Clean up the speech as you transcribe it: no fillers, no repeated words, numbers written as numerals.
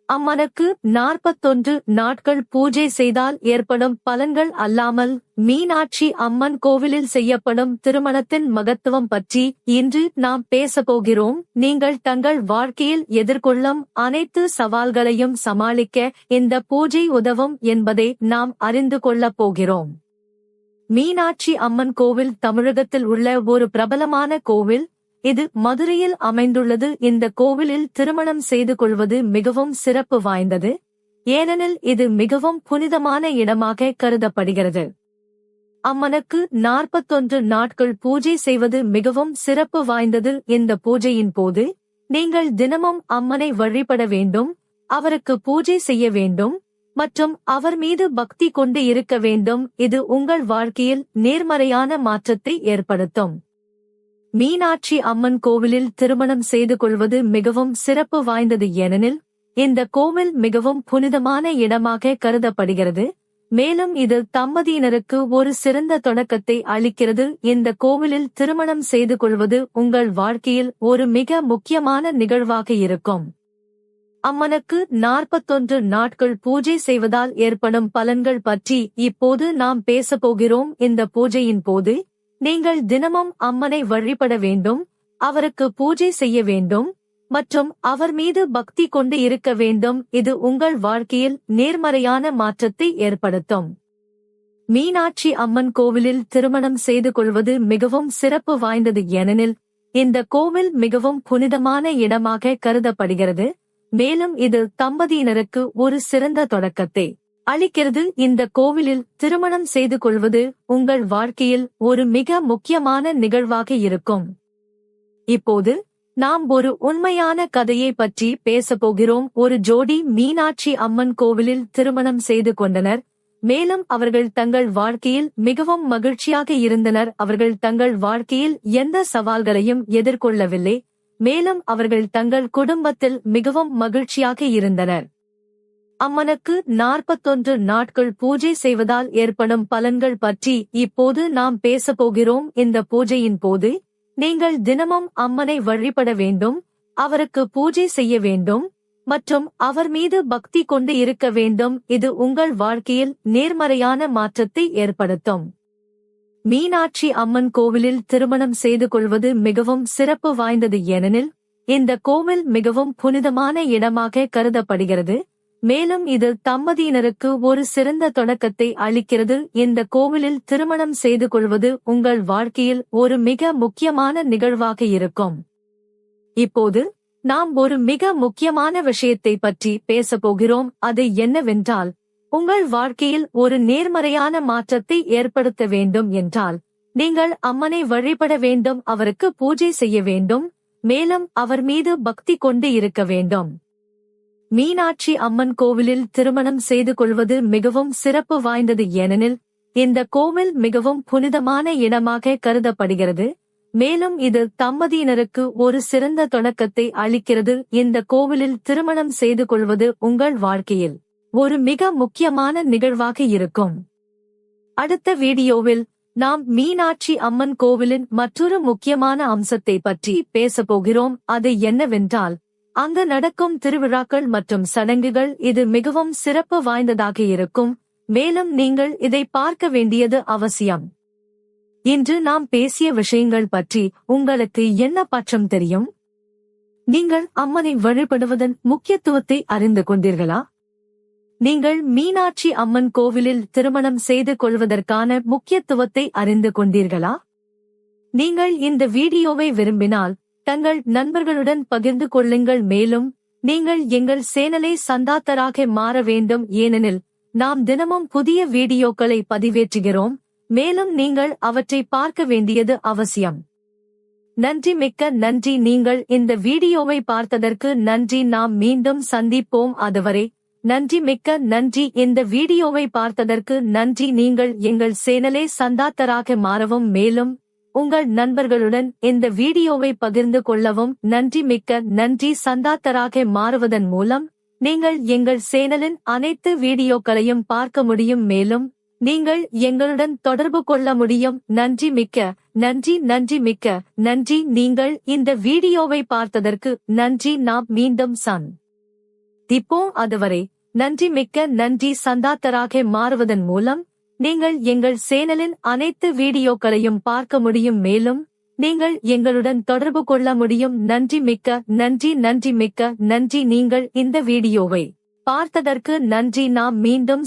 அம்மனுக்கு 41 நாட்கள் பூஜை செய்தால் ஏற்படும் பலன்கள் அல்லாமல் மீனாட்சி அம்மன் கோவிலில் செய்யப்படும் திருமணத்தின் மகத்துவம் பற்றி இன்று நாம் பேசப்போகிறோம். நீங்கள் தங்கள் வாழ்க்கையில் எதிர்கொள்ளும் அனைத்து சவால்களையும் சமாளிக்க இந்த பூஜை உதவும் என்பதை நாம் அறிந்து கொள்ளப் போகிறோம். மீனாட்சி அம்மன் கோவில் தமிழகத்தில் உள்ள ஒரு பிரபலமான கோவில். இது மதுரையில் அமைந்துள்ளது. இந்த கோவிலில் திருமணம் செய்து கொள்வது மிகவும் சிறப்பு வாய்ந்தது. ஏனெனில் இது மிகவும் புனிதமான இடமாக கருதப்படுகிறது. அம்மனுக்கு 41 நாட்கள் பூஜை செய்வது மிகவும் சிறப்பு வாய்ந்தது. இந்த பூஜையின் போது நீங்கள் தினமும் அம்மனை வழிபட வேண்டும், அவருக்கு பூஜை செய்ய வேண்டும் மற்றும் அவர் மீது பக்தி கொண்டு இருக்க வேண்டும். இது உங்கள் வாழ்க்கையில் நேர்மறையான மாற்றத்தை ஏற்படுத்தும். மீனாட்சி அம்மன் கோவிலில் திருமணம் செய்து கொள்வது மிகவும் சிறப்பு வாய்ந்தது. ஏனெனில் இந்த கோவில் மிகவும் புனிதமான இடமாக கருதப்படுகிறது. மேலும் இது தம்பதியினருக்கு ஒரு சிறந்த தொடக்கத்தை அளிக்கிறது. இந்த கோவிலில் திருமணம் செய்து கொள்வது உங்கள் வாழ்க்கையில் ஒரு மிக முக்கியமான நிகழ்வாக இருக்கும். அம்மனுக்கு 41 நாட்கள் பூஜை செய்வதால் ஏற்படும் பலன்கள் பற்றி இப்போது நாம் பேசப்போகிறோம். இந்த பூஜையின் போது நீங்கள் தினமும் அம்மனை வழிபட வேண்டும், அவருக்கு பூஜை செய்ய வேண்டும் மற்றும் அவர் மீது பக்தி கொண்டு இருக்க வேண்டும். இது உங்கள் வாழ்க்கையில் நேர்மறையான மாற்றத்தை ஏற்படுத்தும். மீனாட்சி அம்மன் கோவிலில் திருமணம் செய்து கொள்வது மிகவும் சிறப்பு வாய்ந்தது. ஏனெனில் இந்த கோவில் மிகவும் புனிதமான இடமாக கருதப்படுகிறது. மேலும் இது தம்பதியினருக்கு ஒரு சிறந்த தொடக்கத்தை அளிக்கிறது. இந்த கோவிலில் திருமணம் செய்து கொள்வது உங்கள் வாழ்க்கையில் ஒரு மிக முக்கியமான நிகழ்வாக இருக்கும். இப்போது நாம் ஒரு உண்மையான கதையை பற்றி பேசப்போகிறோம். ஒரு ஜோடி மீனாட்சி அம்மன் கோவிலில் திருமணம் செய்து கொண்டனர். மேலும் அவர்கள் தங்கள் வாழ்க்கையில் மிகவும் மகிழ்ச்சியாக இருந்தனர். அவர்கள் தங்கள் வாழ்க்கையில் எந்த சவால்களையும் எதிர்கொள்ளவில்லை. மேலும் அவர்கள் தங்கள் குடும்பத்தில் மிகவும் மகிழ்ச்சியாக இருந்தனர். அம்மனுக்கு 41 நாட்கள் பூஜை செய்வதால் ஏற்படும் பலன்கள் பற்றி இப்போது நாம் பேசப்போகிறோம். இந்த பூஜையின் போது நீங்கள் தினமும் அம்மனை வழிபட வேண்டும், அவருக்கு பூஜை செய்ய வேண்டும் மற்றும் அவர் மீது பக்தி கொண்டு இருக்க வேண்டும். இது உங்கள் வாழ்க்கையில் நேர்மறையான மாற்றத்தை ஏற்படுத்தும். மீனாட்சி அம்மன் கோவிலில் திருமணம் செய்து கொள்வது மிகவும் சிறப்பு வாய்ந்தது. ஏனெனில் இந்த கோவில் மிகவும் புனிதமான இடமாக கருதப்படுகிறது. மேலும் இது தம்பதியினருக்கு ஒரு சிறந்த தொடக்கத்தை அளிக்கிறது. இந்த கோவிலில் திருமணம் செய்து கொள்வது உங்கள் வாழ்க்கையில் ஒரு மிக முக்கியமான நிகழ்வாக இருக்கும். இப்போது நாம் ஒரு மிக முக்கியமான விஷயத்தை பற்றி பேசப்போகிறோம். அது என்னவென்றால், உங்கள் வாழ்க்கையில் ஒரு நேர்மறையான மாற்றத்தை ஏற்படுத்த வேண்டும் என்றால் நீங்கள் அம்மனை வழிபட வேண்டும், அவருக்கு பூஜை செய்ய வேண்டும், மேலும் அவர் மீது பக்தி கொண்டு இருக்க வேண்டும். மீனாட்சி அம்மன் கோவிலில் திருமணம் செய்து கொள்வது மிகவும் சிறப்பு வாய்ந்தது. ஏனெனில் இந்த கோவில் மிகவும் புனிதமான இடமாக கருதப்படுகிறது. மேலும் இது தம்பதியினருக்கு ஒரு சிறந்த தொடக்கத்தை அளிக்கிறது. இந்த கோவிலில் திருமணம் செய்து கொள்வது உங்கள் வாழ்க்கையில் ஒரு மிக முக்கியமான நிகழ்வாக இருக்கும். அடுத்த வீடியோவில் நாம் மீனாட்சி அம்மன் கோவிலின் மற்றொரு முக்கியமான அம்சத்தை பற்றி பேசப்போகிறோம். அது என்னவென்றால் அங்கு நடக்கும் திருவிழாக்கள் மற்றும் சடங்குகள். இது மிகவும் சிறப்பு வாய்ந்ததாக இருக்கும். மேலும் நீங்கள் இதை பார்க்க வேண்டியது அவசியம். இன்று நாம் பேசிய விஷயங்கள் பற்றி உங்களுக்கு என்ன பட்சம் தெரியும்? நீங்கள் அம்மனை வழிபடுவதன் முக்கியத்துவத்தை அறிந்து கொண்டீர்களா? நீங்கள் மீனாட்சி அம்மன் கோவிலில் திருமணம் செய்து கொள்வதற்கான முக்கியத்துவத்தை அறிந்து கொண்டீர்களா? நீங்கள் இந்த வீடியோவை விரும்பினால் தங்கள் நண்பர்களுடன் பகிர்ந்து கொள்ளுங்கள். மேலும் நீங்கள் எங்கள் சேனலை சந்தாத்தராக மாற வேண்டும். ஏனெனில் நாம் தினமும் புதிய வீடியோக்களை பதிவேற்றுகிறோம். மேலும் நீங்கள் அவற்றை பார்க்க வேண்டியது அவசியம். நன்றி, மிக்க நன்றி. நீங்கள் இந்த வீடியோவை பார்த்ததற்கு நன்றி. நாம் மீண்டும் சந்திப்போம். அதுவரை நன்றி, மிக்க நன்றி. இந்த வீடியோவை பார்த்ததற்கு நன்றி. நீங்கள் எங்கள் சேனலை சந்தாத்தராக மாறவும் மேலும் உங்கள் நண்பர்களுடன் இந்த வீடியோவை பகிர்ந்து கொள்ளவும் நன்றி, மிக்க நன்றி. சந்தாத்தராக மாறுவதன் மூலம் நீங்கள் எங்கள் சேனலின் அனைத்து வீடியோக்களையும் பார்க்க முடியும். மேலும் நீங்கள் எங்களுடன் தொடர்பு கொள்ள முடியும். நன்றி, மிக்க நன்றி. நன்றி, மிக்க நன்றி. நீங்கள் இந்த வீடியோவை பார்த்ததற்கு நன்றி. நாம் மீண்டும் இப்போ அதுவரை நன்றி, மிக்க நன்றி. சந்தாத்தராக மாறுவதன் மூலம் நீங்கள் எங்கள் சேனலின் அனைத்து வீடியோக்களையும் பார்க்க முடியும், மேலும் நீங்கள் எங்களுடன் தொடர்பு கொள்ள முடியும். நன்றி, மிக்க நன்றி. நன்றி, மிக்க நன்றி. நீங்கள் இந்த வீடியோவை பார்த்ததற்கு நன்றி. நாம் மீண்டும்